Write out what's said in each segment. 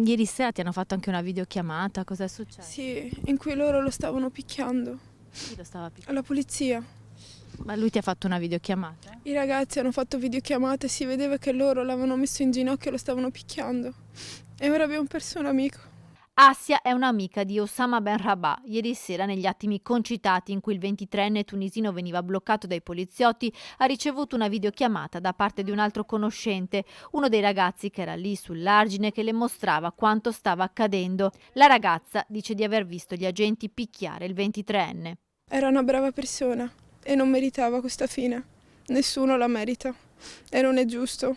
Ieri sera ti hanno fatto anche una videochiamata, cos'è successo? Sì, in cui loro lo stavano picchiando. Chi lo stava picchiando? Alla polizia. Ma lui ti ha fatto una videochiamata? I ragazzi hanno fatto videochiamate e si vedeva che loro l'avevano messo in ginocchio e lo stavano picchiando. E ora abbiamo perso un amico. Assia è un'amica di Osama Ben Rabah. Ieri sera, negli attimi concitati in cui il 23enne tunisino veniva bloccato dai poliziotti, ha ricevuto una videochiamata da parte di un altro conoscente, uno dei ragazzi che era lì sull'argine, che le mostrava quanto stava accadendo. La ragazza dice di aver visto gli agenti picchiare il 23enne. Era una brava persona e non meritava questa fine. Nessuno la merita. E non è giusto.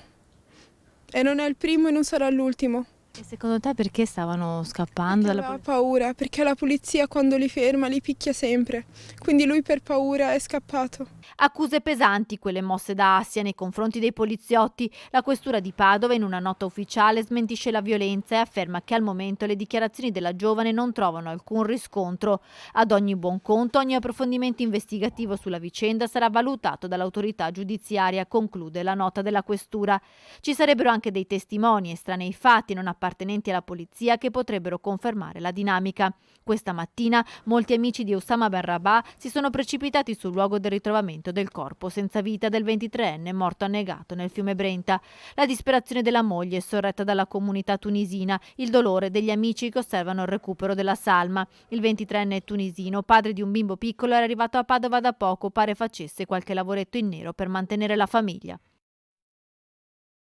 E non è il primo e non sarà l'ultimo. E secondo te perché stavano scappando Perché dalla aveva polizia? paura, perché la polizia quando li ferma li picchia sempre. Quindi lui per paura è scappato. Accuse pesanti quelle mosse da Assia nei confronti dei poliziotti. La questura di Padova, in una nota ufficiale, smentisce la violenza e afferma che al momento le dichiarazioni della giovane non trovano alcun riscontro. Ad ogni buon conto, ogni approfondimento investigativo sulla vicenda sarà valutato dall'autorità giudiziaria, conclude la nota della questura. Ci sarebbero anche dei testimoni estranei ai fatti, non appartenenti alla polizia, che potrebbero confermare la dinamica. Questa mattina molti amici di Osama Ben Rabah si sono precipitati sul luogo del ritrovamento del corpo senza vita del 23enne morto annegato nel fiume Brenta. La disperazione della moglie è sorretta dalla comunità tunisina, il dolore degli amici che osservano il recupero della salma. Il 23enne tunisino, padre di un bimbo piccolo, era arrivato a Padova da poco, pare facesse qualche lavoretto in nero per mantenere la famiglia.